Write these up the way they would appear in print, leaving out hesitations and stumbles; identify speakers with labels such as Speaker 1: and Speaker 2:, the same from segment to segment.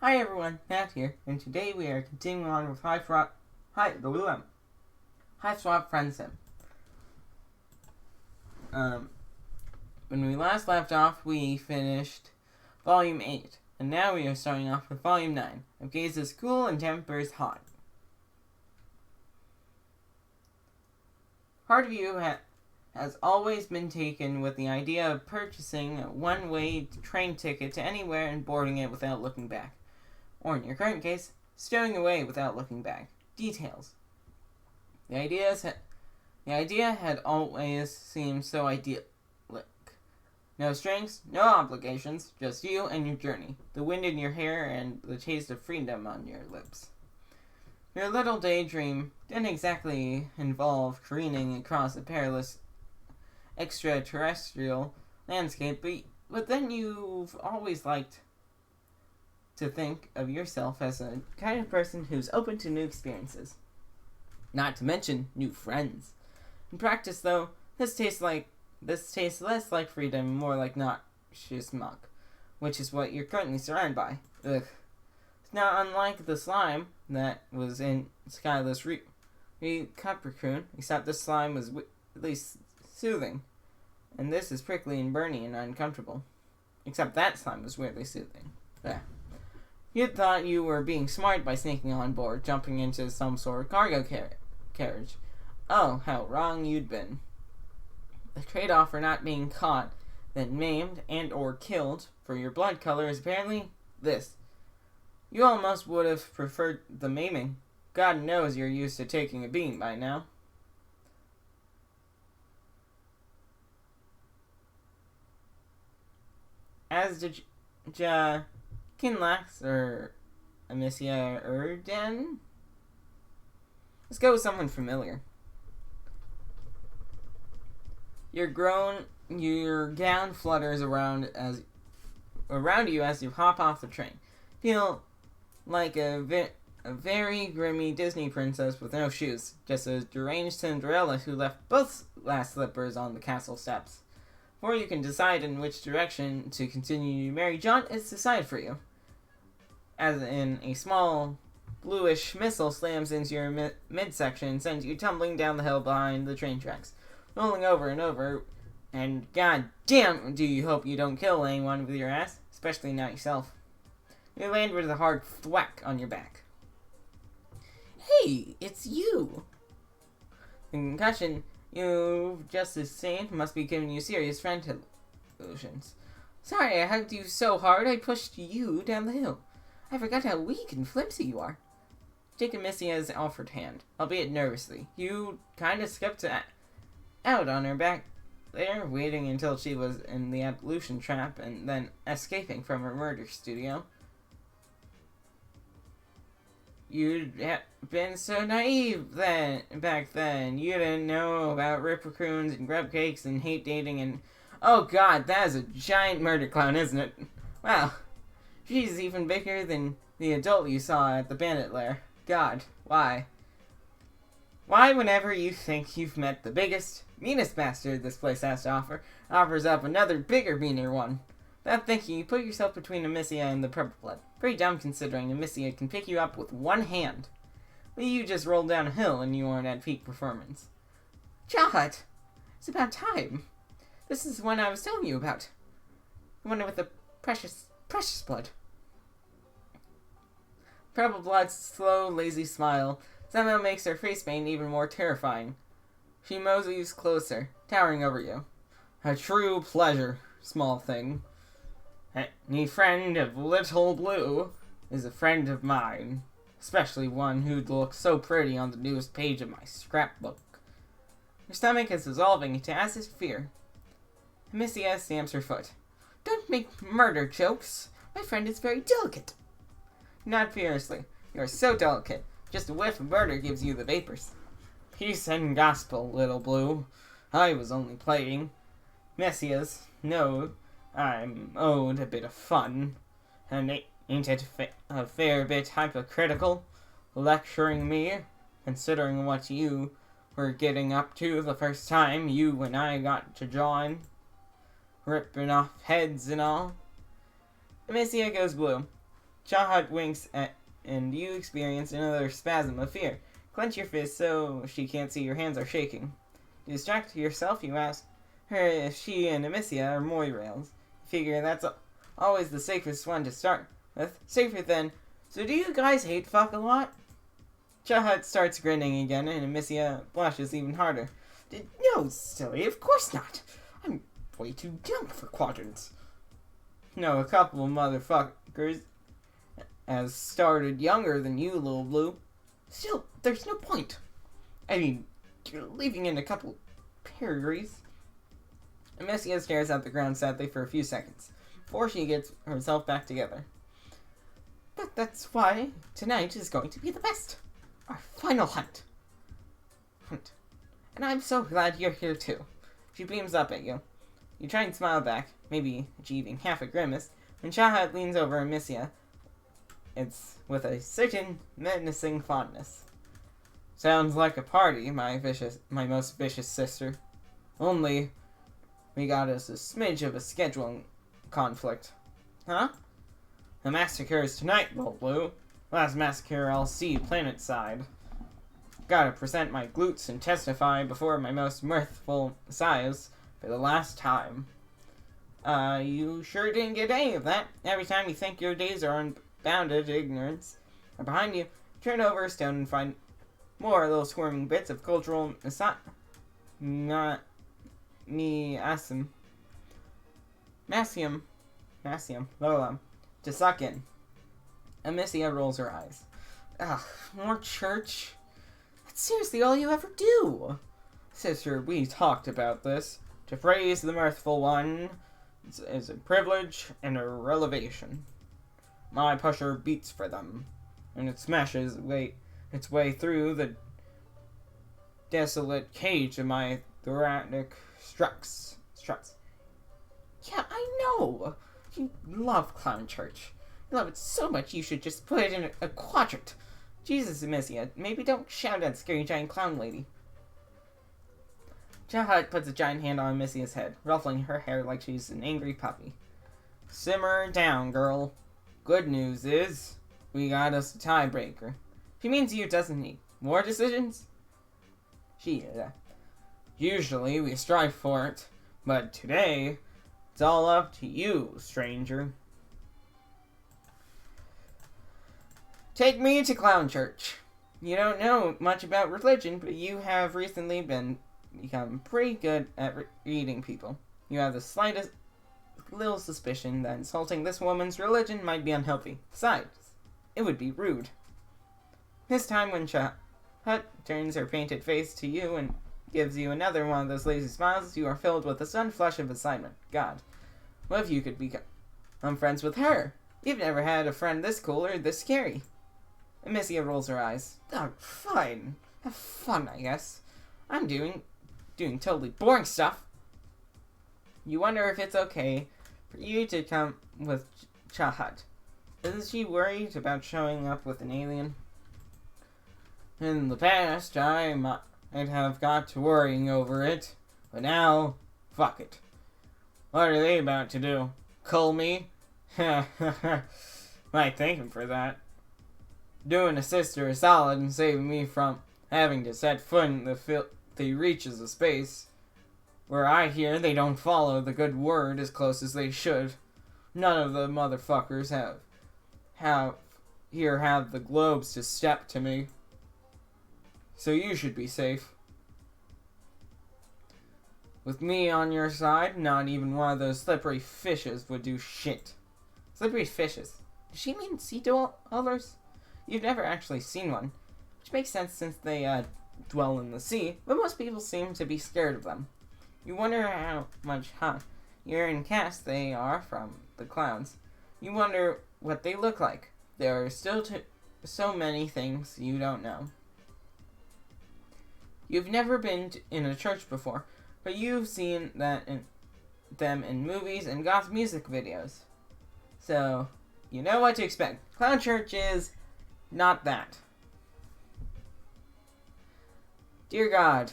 Speaker 1: Hi everyone, Matt here, and today we are continuing on with HiveSwap FriendSim. When we last left off, we finished Volume 8, and now we are starting off with Volume 9, of Gaze's Cool and Tempers Hot. Part of you has always been taken with the idea of purchasing a one-way train ticket to anywhere and boarding it without looking back. Or in your current case, stowing away without looking back. Details. The idea had always seemed so idyllic. No strings, no obligations, just you and your journey, the wind in your hair and the taste of freedom on your lips. Your little daydream didn't exactly involve careening across a perilous extraterrestrial landscape, but then you've always liked to think of yourself as a kind of person who's open to new experiences. Not to mention new friends. In practice, though, this tastes less like freedom, more like noxious muck, which is what you're currently surrounded by. Ugh. It's not unlike the slime that was in Skyless Capricorn, except this slime was at least soothing. And this is prickly and burny and uncomfortable. Except that slime was weirdly soothing. Yeah. You'd thought you were being smart by sneaking on board, jumping into some sort of cargo carriage. Oh, how wrong you'd been. The trade-off for not being caught, then maimed and or killed for your blood color is apparently this. You almost would have preferred the maiming. God knows you're used to taking a beating by now. As did Kinlax or Amicia Erden? Let's go with someone familiar. Your gown flutters around you as you hop off the train. Feel like a very grimy Disney princess with no shoes, just a deranged Cinderella who left both last slippers on the castle steps. Before you can decide in which direction to continue, Mary Jaunt is decided for you. As in, a small bluish missile slams into your midsection and sends you tumbling down the hill behind the train tracks, rolling over and over, and god damn do you hope you don't kill anyone with your ass, especially not yourself. You land with a hard thwack on your back. Hey, it's you! The concussion you've just sustained must be giving you serious friend illusions. Sorry I hugged you so hard I pushed you down the hill. I forgot how weak and flimsy you are. Take Amicia's offered hand, albeit nervously. You kind of skipped out on her back there, waiting until she was in the ablution trap and then escaping from her murder studio. You'd been so naive back then. You didn't know about raccoons and grub cakes and hate dating and... Oh god, that is a giant murder clown, isn't it? Wow. She's even bigger than the adult you saw at the bandit lair. God, why? Why, whenever you think you've met the biggest, meanest bastard this place has to offer, offers up another bigger, meaner one. Without thinking, you put yourself between Amicia and the purple blood. Pretty dumb considering Amicia can pick you up with one hand. But you just rolled down a hill and you aren't at peak performance. Jawhut! It's about time. This is the one I was telling you about. The one with the precious blood. Purple blood's slow, lazy smile somehow makes her face paint even more terrifying. She moseys closer, towering over you. A true pleasure, small thing. Any friend of Little Blue is a friend of mine, especially one who'd look so pretty on the newest page of my scrapbook. Your stomach is dissolving into acid fear. Amicia stamps her foot. Don't make murder jokes. My friend is very delicate. Not furiously. You are so delicate. Just a whiff of murder gives you the vapors. Peace and gospel, Little Blue. I was only playing. Messias, no, I'm owed a bit of fun. And ain't it a fair bit hypocritical? Lecturing me, considering what you were getting up to the first time you and I got to join. Ripping off heads and all. Amicia goes blue. Chahat winks and you experience another spasm of fear. Clench your fist so she can't see your hands are shaking. To distract yourself, you ask her if she and Amicia are Moirails. You figure that's always the safest one to start with. Safer than, so do you guys hate fuck a lot? Chahat starts grinning again, and Amicia blushes even harder. No, silly, of course not. I'm way too young for quadrants. No, a couple of motherfuckers has started younger than you, little blue. Still, there's no point. I mean, you're leaving in a couple pedigrees. Amicia stares at the ground sadly for a few seconds, before she gets herself back together. But that's why tonight is going to be the best. Our final hunt. And I'm so glad you're here too. She beams up at you. You try and smile back, maybe achieving half a grimace, when Chahat leans over Amicia. It's with a certain menacing fondness. Sounds like a party, my most vicious sister. Only, we got us a smidge of a scheduling conflict. Huh? The massacre is tonight, Little Blue. Last massacre I'll see planet-side. Gotta present my glutes and testify before my most mirthful messiahs for the last time. You sure didn't get any of that. Every time you think your days are unbounded ignorance are behind you, turn over a stone and find more little squirming bits of cultural Massium, Lola, to suck in. Amicia rolls her eyes. Ugh, more church? That's seriously all you ever do. Sister, we talked about this. To praise the mirthful one is a privilege and a relevation. My pusher beats for them, and it smashes its way through the desolate cage of my thoracic struts. Yeah, I know. You love clown church. You love it so much you should just put it in a quadrant. Jesus, Amicia, maybe don't shout at scary giant clown lady. Chahat puts a giant hand on Amicia's head, ruffling her hair like she's an angry puppy. Simmer down, girl. Good news is, we got us a tiebreaker. She means you doesn't need more decisions? Usually we strive for it, but today, it's all up to you, stranger. Take me to clown church. You don't know much about religion, but you have recently become pretty good at reading people. You have the slightest little suspicion that insulting this woman's religion might be unhealthy. Besides, it would be rude. This time when Chahat turns her painted face to you and gives you another one of those lazy smiles, you are filled with a sudden flush of excitement. God, what if you could become friends with her? You've never had a friend this cool or this scary. Amicia rolls her eyes. Oh, fine. Have fun, I guess. I'm doing totally boring stuff. You wonder if it's okay for you to come with Chahat. Isn't she worried about showing up with an alien? In the past, I might have got to worrying over it, but now, fuck it. What are they about to do? Cull me? Might thank him for that. Doing a sister a solid and saving me from having to set foot in the filthy reaches of space, where I hear they don't follow the good word as close as they should. None of the motherfuckers have the globes to step to me. So you should be safe. With me on your side, not even one of those slippery fishes would do shit. Slippery fishes? Does she mean sea dwellers? You've never actually seen one, which makes sense since they dwell in the sea, but most people seem to be scared of them. You wonder how much higher in caste they are from the clowns. You wonder what they look like. There are still so many things you don't know. You've never been in a church before, but you've seen them in movies and goth music videos. So, you know what to expect. Clown church is not that. Dear God,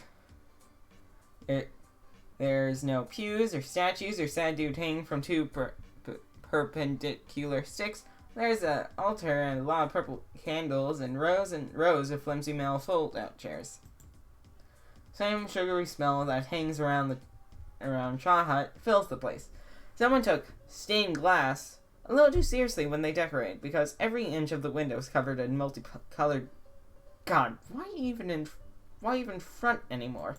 Speaker 1: there's no pews or statues or sad dude hanging from two perpendicular sticks There's an altar and a lot of purple candles and rows of flimsy metal fold-out chairs. Same sugary smell that hangs around Chaw Hut fills the place. Someone took stained glass a little too seriously when they decorated, because every inch of the window is covered in multicolored... God, why even front anymore?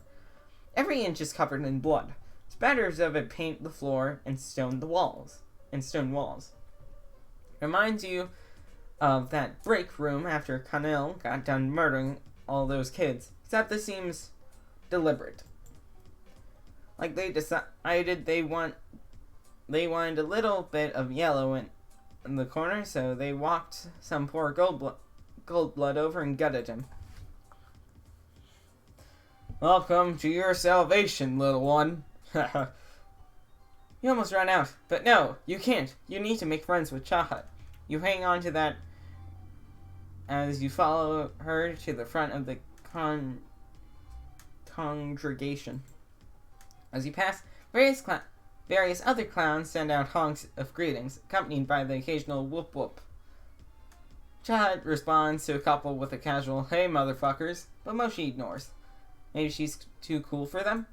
Speaker 1: Every inch is covered in blood. Spatters of it paint the floor and stone walls. Reminds you of that break room after Connell got done murdering all those kids, except this seems deliberate. Like they decided they wanted a little bit of yellow in the corner, so they walked some poor gold blood over and gutted him. Welcome to your salvation, little one. You almost ran out, but no, you can't. You need to make friends with Chaw Hut. You hang on to that as you follow her to the front of the congregation. As you pass, various other clowns send out honks of greetings, accompanied by the occasional whoop whoop. Chaw Hut responds to a couple with a casual, "Hey motherfuckers," but most she ignores. Maybe she's too cool for them?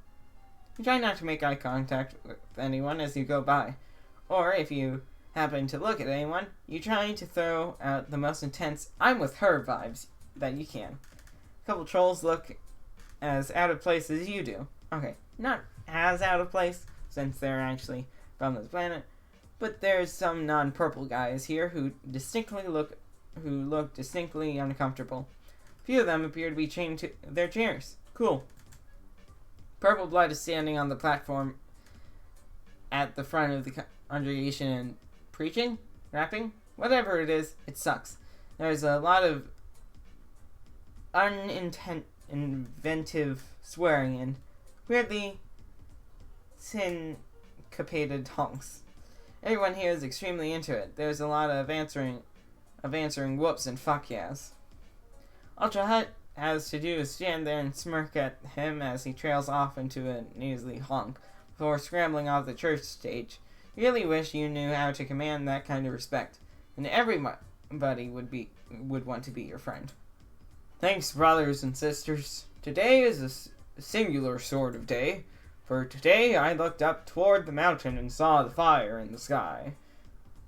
Speaker 1: You try not to make eye contact with anyone as you go by. Or, if you happen to look at anyone, you try to throw out the most intense "I'm with her" vibes that you can. A couple trolls look as out of place as you do. Okay, not as out of place, since they're actually from this planet, but there's some non-purple guys here who look distinctly uncomfortable. Few of them appear to be chained to their chairs. Cool. Purple Blood is standing on the platform at the front of the congregation and preaching, rapping, whatever it is, it sucks. There's a lot of inventive swearing and weirdly syncopated honks. Everyone here is extremely into it. There's a lot of answering whoops and fuck yes. Ultra Hut has to do is stand there and smirk at him as he trails off into a nasally honk before scrambling off the church stage. You really wish you knew how to command that kind of respect, and everybody would want to be your friend. Thanks, brothers and sisters. Today is a singular sort of day, for today I looked up toward the mountain and saw the fire in the sky.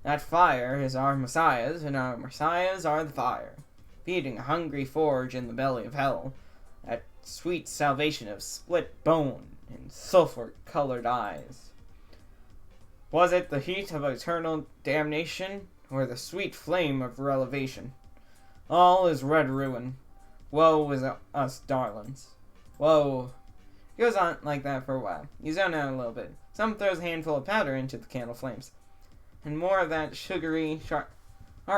Speaker 1: That fire is our messiahs, and our messiahs are the fire, feeding a hungry forge in the belly of hell, that sweet salvation of split bone and sulphur-colored eyes. Was it the heat of eternal damnation, or the sweet flame of relevation? All is red ruin. Woe is us darlings. Woe. It goes on like that for a while. You zone out a little bit. Someone throws a handful of powder into the candle flames, and more of that sugary, sharp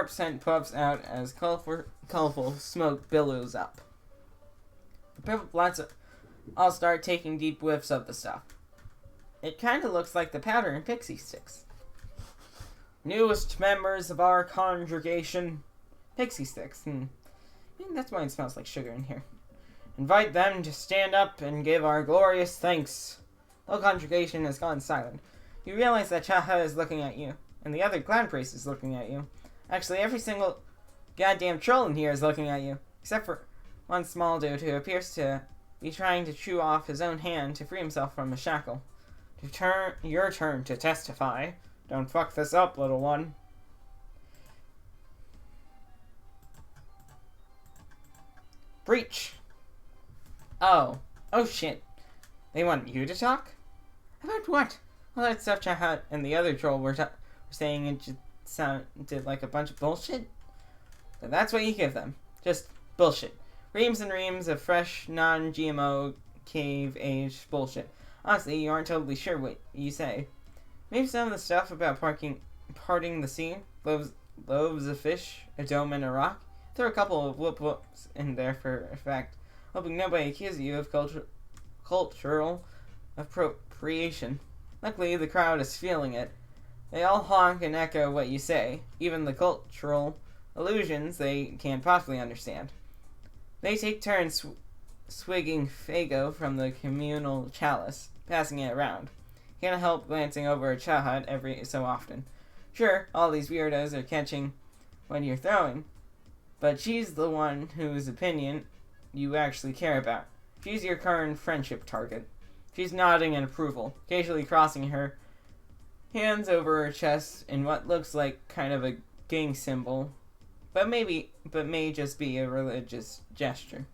Speaker 1: scent puffs out as colorful smoke billows up. The purple bloods all start taking deep whiffs of the stuff. It kind of looks like the powder in pixie sticks. Newest members of our congregation. Pixie sticks. That's why it smells like sugar in here. Invite them to stand up and give our glorious thanks. The whole congregation has gone silent. You realize that Chaw Hut is looking at you, and the other clown priest is looking at you. Actually, every single goddamn troll in here is looking at you, except for one small dude who appears to be trying to chew off his own hand to free himself from a shackle. Your turn to testify. Don't fuck this up, little one. Breach. Oh shit. They want you to talk? About what? All that stuff Chaw Hut and the other troll were saying, it just sounded like a bunch of bullshit? So that's what you give them. Just bullshit. Reams and reams of fresh, non-GMO, cave-aged bullshit. Honestly, you aren't totally sure what you say. Maybe some of the stuff about parting the sea, loaves of fish, a dome and a rock. Throw a couple of whoop-whoops in there for effect, hoping nobody accuses you of cultural appropriation. Luckily, the crowd is feeling it. They all honk and echo what you say, even the cultural allusions they can't possibly understand. They take turns swigging Fago from the communal chalice, passing it around. Can't help glancing over at Chaw Hut every so often. Sure, all these weirdos are catching when you're throwing, but she's the one whose opinion you actually care about. She's your current friendship target. She's nodding in approval, occasionally crossing her hands over her chest in what looks like kind of a gang symbol, but may just be a religious gesture.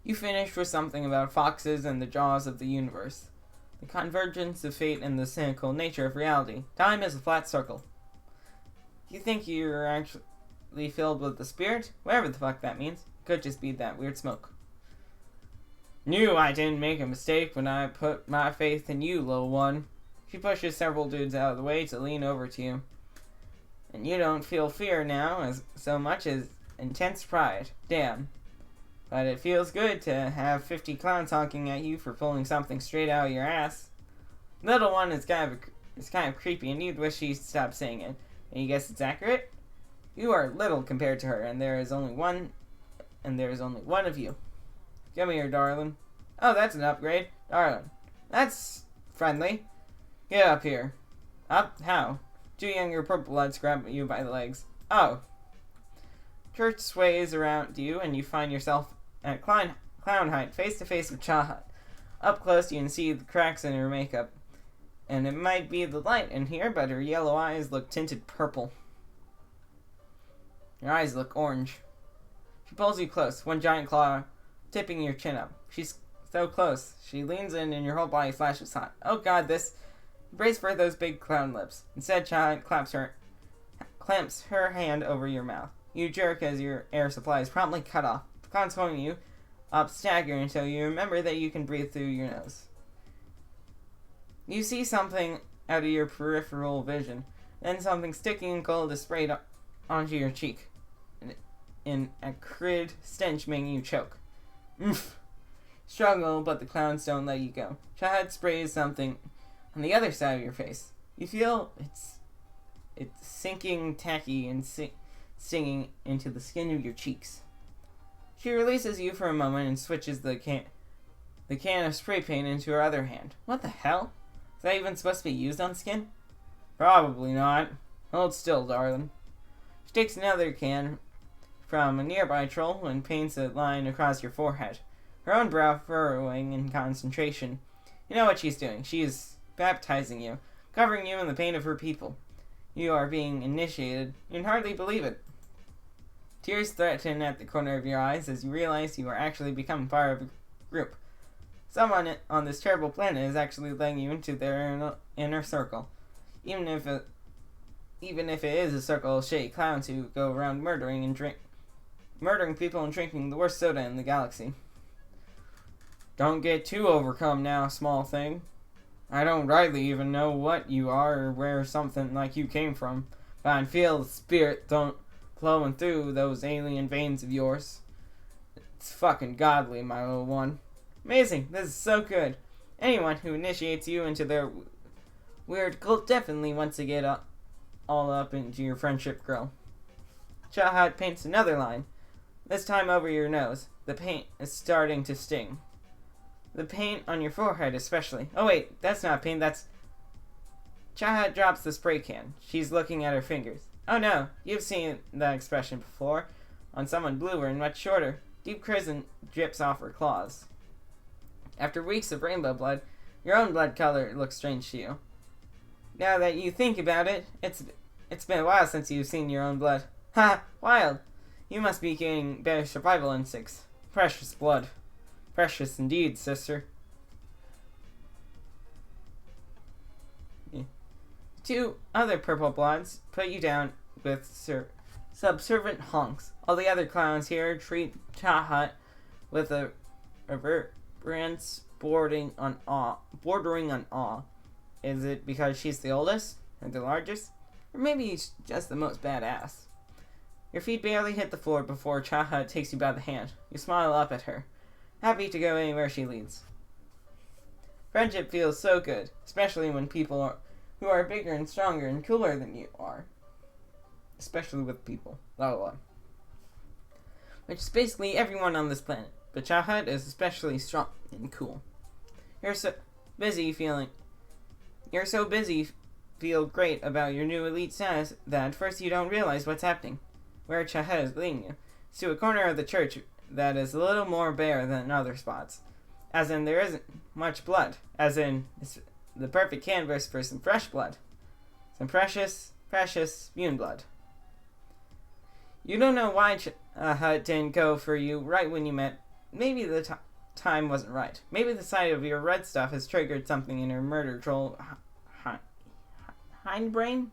Speaker 1: You finished with something about foxes and the jaws of the universe. The convergence of fate and the cynical nature of reality. Time is a flat circle. You think you're actually filled with the spirit? Whatever the fuck that means. Could just be that weird smoke. Knew I didn't make a mistake when I put my faith in you, little one. She pushes several dudes out of the way to lean over to you. And you don't feel fear now as so much as intense pride. Damn. But it feels good to have 50 clowns honking at you for pulling something straight out of your ass. Little one is kind of creepy, and you'd wish she'd stop saying it. And you guess it's accurate? You are little compared to her, and there is only one of you. Come here, darling. Oh, that's an upgrade. Darling. That's friendly. Get up here. Up? How? Two younger purple bloods grab you by the legs. Oh. Church sways around you, and you find yourself at clown height, face to face with Chahat. Up close, you can see the cracks in her makeup. And it might be the light in here, but her yellow eyes look tinted purple. Your eyes look orange. She pulls you close, one giant claw tipping your chin up. She's so close. She leans in and your whole body flashes hot. Oh god, this... Brace for those big clown lips. Instead, Child clamps her hand over your mouth. You jerk as your air supply is promptly cut off. The clown's holding you up, staggering until you remember that you can breathe through your nose. You see something out of your peripheral vision, then something sticky and cold is sprayed onto your cheek. In a acrid stench making you choke. Struggle, but the clowns don't let you go. Child sprays something on the other side of your face. You feel it's sinking tacky and stinging into the skin of your cheeks. She releases you for a moment and switches the can of spray paint into her other hand. What the hell? Is that even supposed to be used on skin? Probably not. Hold still, darling. She takes another can from a nearby troll and paints a line across your forehead, her own brow furrowing in concentration. You know what she's doing. She is baptizing you, covering you in the paint of her people. You are being initiated. You can hardly believe it. Tears threaten at the corner of your eyes as you realize you are actually becoming part of a group. Someone on this terrible planet is actually letting you into their inner circle. Even if it is a circle of shady clowns who go around murdering people and drinking the worst soda in the galaxy. Don't get too overcome now, small thing. I don't rightly even know what you are or where something like you came from, but I feel the spirit flowing through those alien veins of yours. It's fucking godly, my little one. Amazing, this is so good. Anyone who initiates you into their weird cult definitely wants to get all up into your friendship grill. Chahat paints another line, this time over your nose. The paint is starting to sting. The paint on your forehead especially. Oh wait, that's not paint, that's... Chahat drops the spray can. She's looking at her fingers. Oh no, you've seen that expression before. On someone bluer and much shorter. Deep crimson drips off her claws. After weeks of rainbow blood, your own blood color looks strange to you. Now that you think about it, it's been a while since you've seen your own blood. Ha! Wild! You must be gaining better survival instincts. Precious blood. Precious indeed, sister. Yeah. Two other purple bloods put you down with subservient honks. All the other clowns here treat Chahat with a reverence bordering on awe. Is it because she's the oldest and the largest? Or maybe she's just the most badass? Your feet barely hit the floor before Chahat takes you by the hand. You smile up at her, happy to go anywhere she leads. Friendship feels so good, especially when people who are bigger and stronger and cooler than you are. Especially with people. Which is basically everyone on this planet. But Chahat is especially strong and cool. You're so busy feel great about your new elite status that at first you don't realize what's happening. Where Chahed is leading you is to a corner of the church that is a little more bare than other spots. As in, there isn't much blood. As in, it's the perfect canvas for some fresh blood. Some precious, immune blood. You don't know why Chahed didn't go for you right when you met. Maybe the time wasn't right. Maybe the sight of your red stuff has triggered something in her murder troll hindbrain?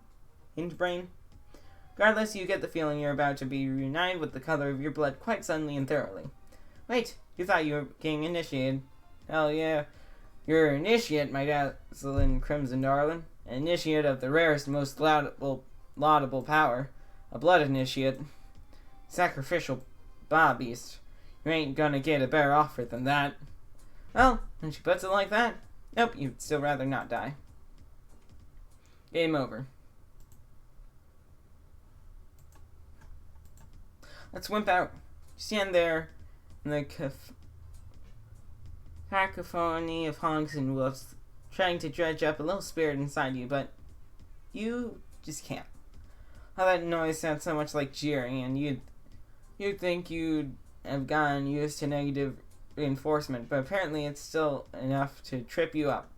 Speaker 1: Regardless, you get the feeling you're about to be reunited with the color of your blood quite suddenly and thoroughly. Wait, you thought you were getting initiated. Hell yeah. You're an initiate, my dazzling crimson darling. An initiate of the rarest and most laudable power. A blood initiate. Sacrificial beast. You ain't gonna get a better offer than that. Well, when she puts it like that, nope, you'd still rather not die. Game over. Let's wimp out. Stand there in the cacophony of honks and woofs, trying to dredge up a little spirit inside you, but you just can't. All that noise sounds so much like jeering, and you'd think you'd have gotten used to negative reinforcement, but apparently it's still enough to trip you up.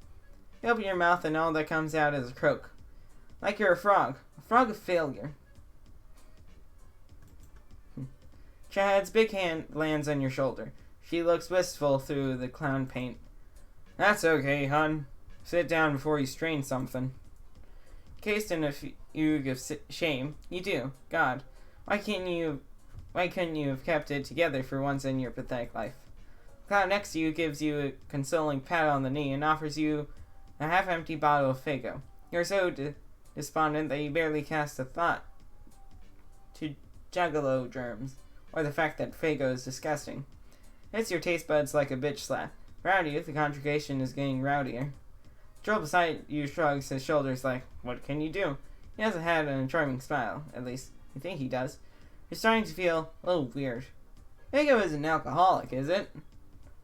Speaker 1: You open your mouth and all that comes out is a croak. Like you're a frog of failure. Chad's big hand lands on your shoulder. She looks wistful through the clown paint. That's okay, hun. Sit down before you strain something. Cased in a fugue of shame, you do. God, why couldn't you have kept it together for once in your pathetic life? The clown next to you gives you a consoling pat on the knee and offers you a half-empty bottle of Faygo. You're so despondent that you barely cast a thought to juggalo germs, or the fact that Faygo is disgusting. Hits your taste buds like a bitch slap. Around you, the congregation is getting rowdier. The troll beside you shrugs his shoulders like, what can you do? He hasn't had an charming smile, at least you think he does. You're starting to feel a little weird. Faygo isn't alcoholic, is it?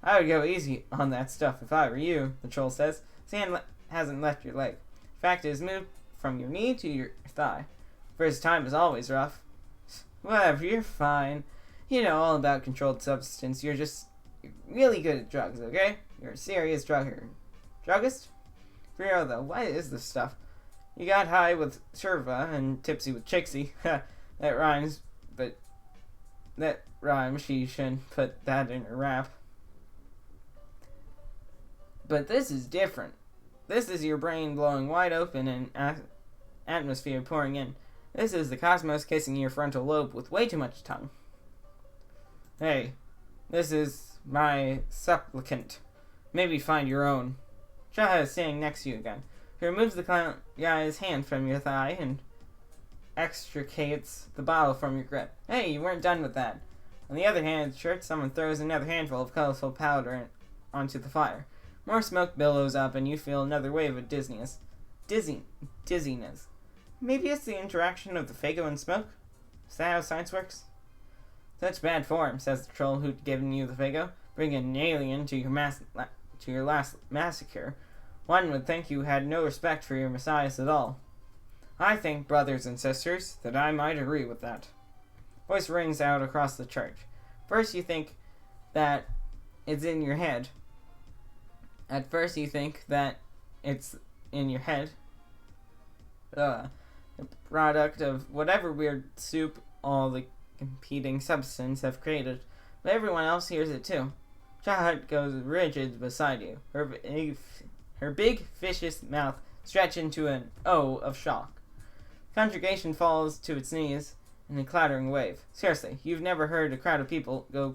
Speaker 1: I would go easy on that stuff if I were you, the troll says. His hand hasn't left your leg. In fact, it has moved from your knee to your thigh. First time is always rough. Whatever, you're fine. You know all about controlled substance. You're really good at drugs, okay? You're a serious druggist? For real though, what is this stuff? You got high with Serva and tipsy with Chixie. That rhymes, but that rhymes. She shouldn't put that in her rap. But this is different. This is your brain blowing wide open and atmosphere pouring in. This is the cosmos kissing your frontal lobe with way too much tongue. Hey, this is my supplicant. Maybe find your own. Shaha is standing next to you again. He removes the clown guy's hand from your thigh and extricates the bottle from your grip. Hey, you weren't done with that. On the other hand, church, someone throws another handful of colorful powder onto the fire. More smoke billows up and you feel another wave of dizziness. Maybe it's the interaction of the Faygo and smoke? Is that how science works? Such bad form, says the troll who'd given you the Faygo. Bring an alien to your last massacre. One would think you had no respect for your messiahs at all. I think, brothers and sisters, that I might agree with that. Voice rings out across the church. First you think that it's in your head. At first you think that it's in your head. The product of whatever weird soup all the competing substances have created. But everyone else hears it too. Chahat goes rigid beside you. Her big vicious mouth stretched into an O of shock. The congregation falls to its knees in a clattering wave. Seriously, you've never heard a crowd of people go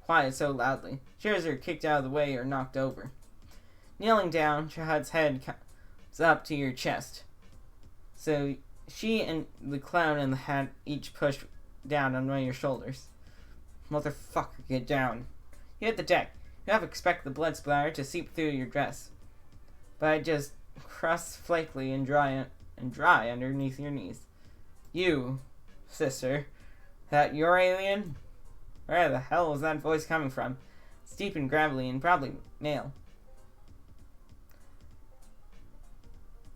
Speaker 1: quiet so loudly. Chairs are kicked out of the way or knocked over. Kneeling down, Chahat's head comes up to your chest. So she and the clown in the hat each push down on one of your shoulders. Motherfucker, get down. You hit the deck. You half expect the blood splatter to seep through your dress. But it just crusts flakily and dry underneath your knees. You, sister, that your alien? Where the hell was that voice coming from? It's deep and gravelly and probably male.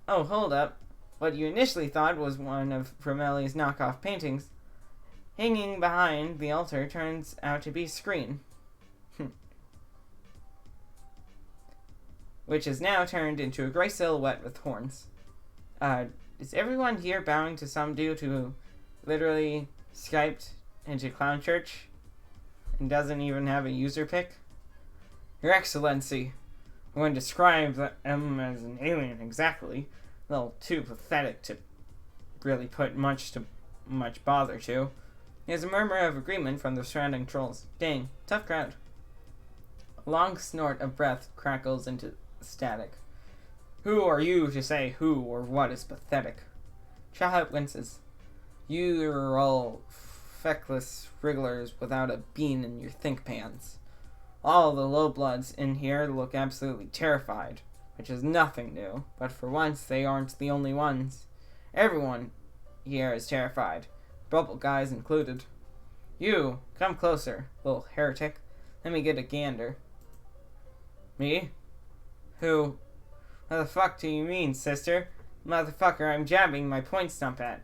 Speaker 1: Oh, hold up. What you initially thought was one of Romeli's knockoff paintings hanging behind the altar turns out to be a screen, which is now turned into a gray silhouette with horns. Is everyone here bowing to some dude who literally Skyped into Clown Church and doesn't even have a user pic? Your Excellency, I wouldn't describe him as an alien exactly. A little too pathetic to really put much bother to. There's a murmur of agreement from the surrounding trolls. Dang, tough crowd. A long snort of breath crackles into static. Who are you to say who or what is pathetic? Chahat winces. You're all feckless wrigglers without a bean in your think pans. All the lowbloods in here look absolutely terrified, which is nothing new, but for once they aren't the only ones. Everyone here is terrified, bubble guys included. You, come closer, little heretic. Let me get a gander. Me? Who? What the fuck do you mean, sister? Motherfucker, I'm jabbing my point stump at.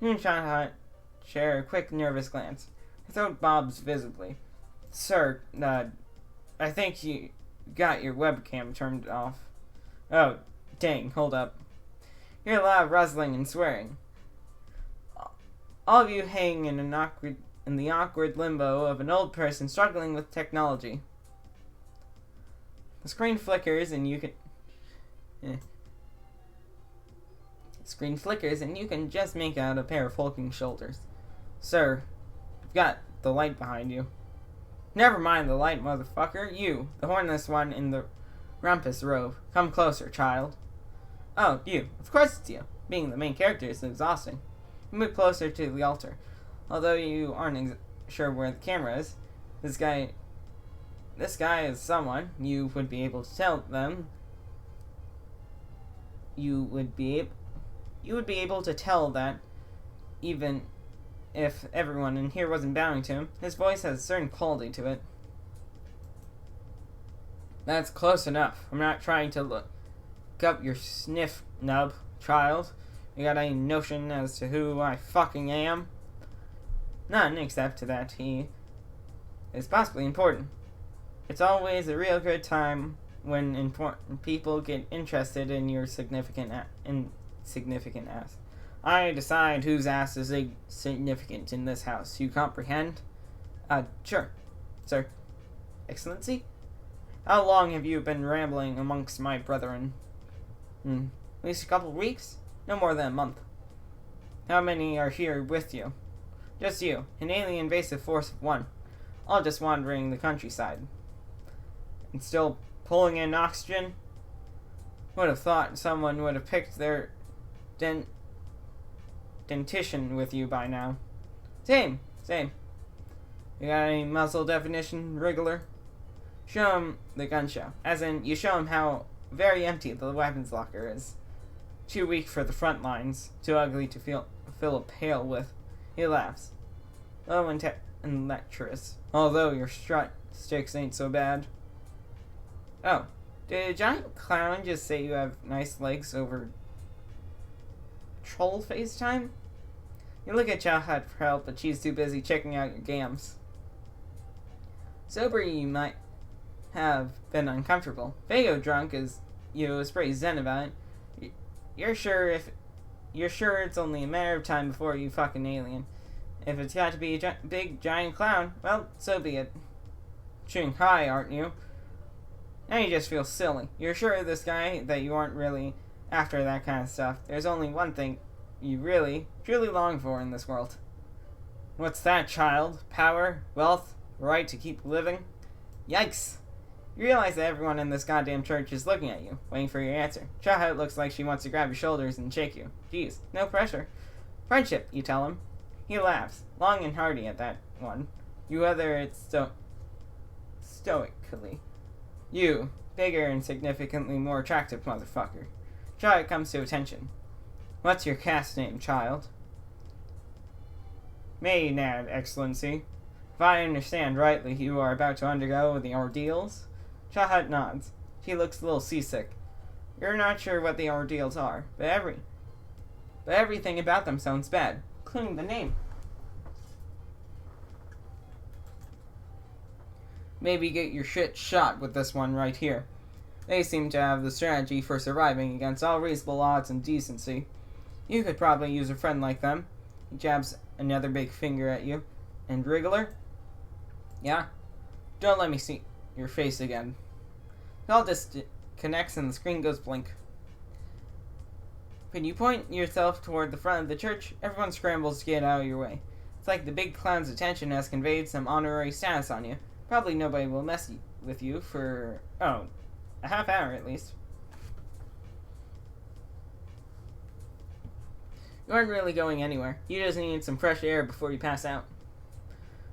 Speaker 1: Moonshine share a quick, nervous glance. Her throat bobs visibly. Sir, I think you got your webcam turned off. Oh, dang, hold up. Hear a lot of rustling and swearing. All of you hang in the awkward limbo of an old person struggling with technology. The screen flickers and you can just make out a pair of hulking shoulders. Sir, you've got the light behind you. Never mind the light, motherfucker. You, the hornless one in the rumpus robe. Come closer, child. Oh, you. Of course it's you. Being the main character is exhausting. You move closer to the altar. Although you aren't sure where the camera is, this guy is someone you would be able to tell them. You would be able to tell that even if everyone in here wasn't bowing to him, his voice has a certain quality to it. That's close enough. I'm not trying to look up your sniff nub, child. You got any notion as to who I fucking am? None, except that he is possibly important. It's always a real good time when important people get interested in your significant ass. I decide whose ass is significant in this house. You comprehend? Sure, sir. Excellency? How long have you been rambling amongst my brethren? At least a couple weeks? No more than a month. How many are here with you? Just you, an alien invasive force of one. All just wandering the countryside. And still pulling in oxygen? Would have thought someone would have picked their dentition with you by now. Same. You got any muscle definition, wriggler? Show him the gun show. As in, you show him how very empty the weapons locker is. Too weak for the front lines. Too ugly to fill a pail with. He laughs. Low and lecherous. Although your strut sticks ain't so bad. Oh, did a giant clown just say you have nice legs over troll FaceTime? You look at Chowhat for help, but she's too busy checking out your gams. Sober, you might have been uncomfortable. Fago drunk as you was pretty zen about it. You're sure it's only a matter of time before you fucking alien. If it's got to be a big giant clown, well, so be it. Chewing high, aren't you? Now you just feel silly. You're sure of this guy that you aren't really after that kind of stuff. There's only one thing you really, truly long for in this world. What's that, child? Power? Wealth? Right to keep living? Yikes! You realize that everyone in this goddamn church is looking at you, waiting for your answer. Chowhat looks like she wants to grab your shoulders and shake you. Jeez, no pressure. Friendship, you tell him. He laughs, long and hearty at that one. You utter it stoically. You, bigger and significantly more attractive motherfucker. Chowhat comes to attention. What's your caste name, child? Maynard, Excellency. If I understand rightly, you are about to undergo the ordeals? Chowhat nods. She looks a little seasick. You're not sure what the ordeals are, but but everything about them sounds bad, including the name. Maybe get your shit shot with this one right here. They seem to have the strategy for surviving against all reasonable odds and decency. You could probably use a friend like them. He jabs another big finger at you. And Wriggler? Yeah? Don't let me see your face again. It all disconnects and the screen goes blink. When you point yourself toward the front of the church, everyone scrambles to get out of your way. It's like the big clown's attention has conveyed some honorary status on you. Probably nobody will mess with you for, a half hour at least. You aren't really going anywhere. You just need some fresh air before you pass out.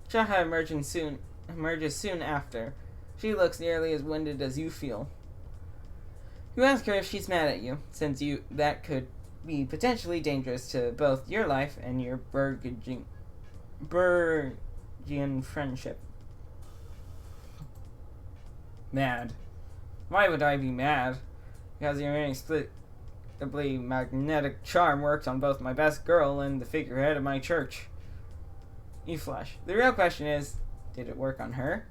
Speaker 1: Chaha emerges soon after. She looks nearly as winded as you feel. You ask her if she's mad at you, since that could be potentially dangerous to both your life and your Bergian friendship. Mad. Why would I be mad? Because your inexplicably magnetic charm works on both my best girl and the figurehead of my church. You flush. The real question is, did it work on her?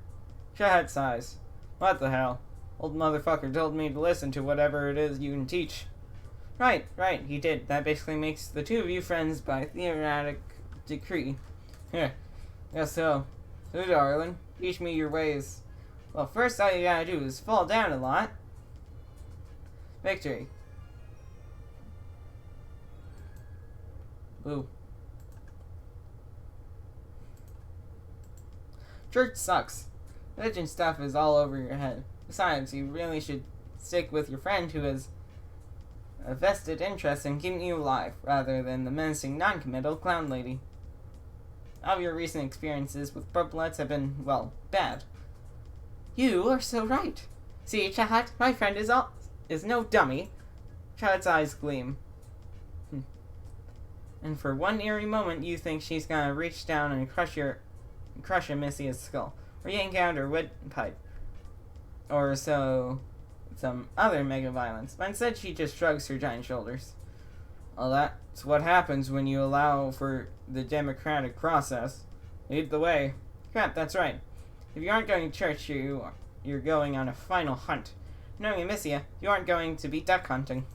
Speaker 1: Shahad sighs. What the hell? Old motherfucker told me to listen to whatever it is you can teach. Right, he did. That basically makes the two of you friends by theoretic decree. Guess so. So, darling, teach me your ways. Well, first all you gotta do is fall down a lot. Victory. Boo. Church sucks. Religion stuff is all over your head. Besides, you really should stick with your friend who has a vested interest in keeping you alive, rather than the menacing non-committal clown lady. All of your recent experiences with Bublets have been, well, bad. You are so right. See, Chahat, my friend is no dummy. Chahat's eyes gleam. And for one eerie moment, you think she's gonna reach down and crush Amicia's skull, or yank out her windpipe, or some other mega violence. But instead, she just shrugs her giant shoulders. Well, that's what happens when you allow for the democratic process. Lead the way. Crap, that's right. If you aren't going to church, you're going on a final hunt. Knowing Amicia, you aren't going to be duck hunting.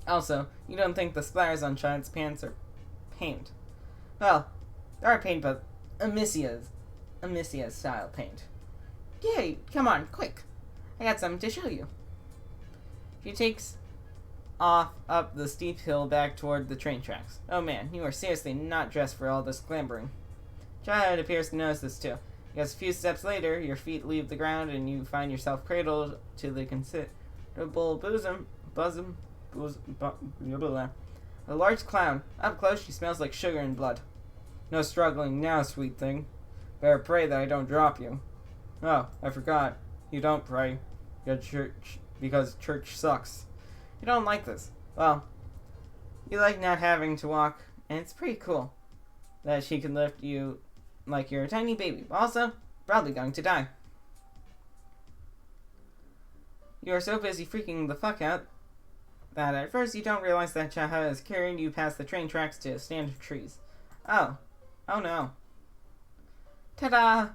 Speaker 1: Also, you don't think the splatters on Child's pants are paint. Well, they are paint, but Amicia's style paint. Yay, come on, quick. I got something to show you. She takes off up the steep hill back toward the train tracks. Oh man, you are seriously not dressed for all this clambering. Child appears to notice this too. Because a few steps later, your feet leave the ground and you find yourself cradled to the considerable bosom. A large clown. Up close, she smells like sugar and blood. No struggling now, sweet thing. Better pray that I don't drop you. Oh, I forgot. You don't pray. Because church sucks. You don't like this. Well, you like not having to walk, and it's pretty cool that she can lift you like you're a tiny baby. Also, probably going to die. You are so busy freaking the fuck out that at first you don't realize that Chaha is carrying you past the train tracks to a stand of trees. Oh no. Ta-da!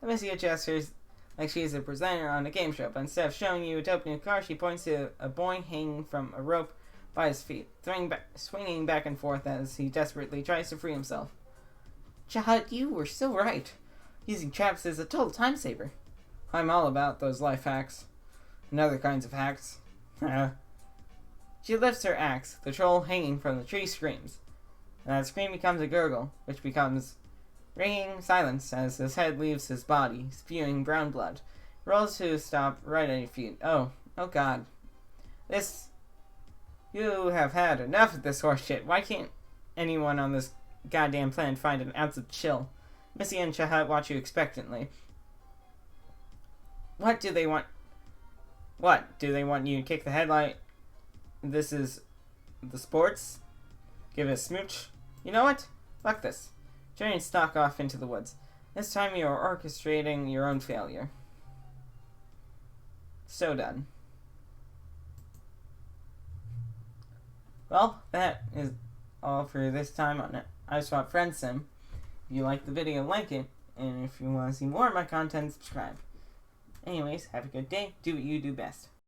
Speaker 1: Amicia gestures like she's a presenter on a game show, but instead of showing you a dope new car, she points to a boy hanging from a rope by his feet, swinging back and forth as he desperately tries to free himself. Chaha, you were so right. Using traps is a total time saver. I'm all about those life hacks. And other kinds of hacks. She lifts her axe. The troll hanging from the tree screams. And that scream becomes a gurgle, which becomes ringing silence as his head leaves his body, spewing brown blood. Rolls to a stop right at your feet. Oh god. You have had enough of this horse shit. Why can't anyone on this goddamn planet find an ounce of chill? Missy and Chahat watch you expectantly. What do they want? What? Do they want you to kick the headlight? This is the sports? Give it a smooch? You know what? Fuck this. Turn and stalk off into the woods. This time you are orchestrating your own failure. So done. Well, that is all for this time on HiveSwap FriendSim. If you like the video, like it. And if you want to see more of my content, subscribe. Anyways, have a good day. Do what you do best.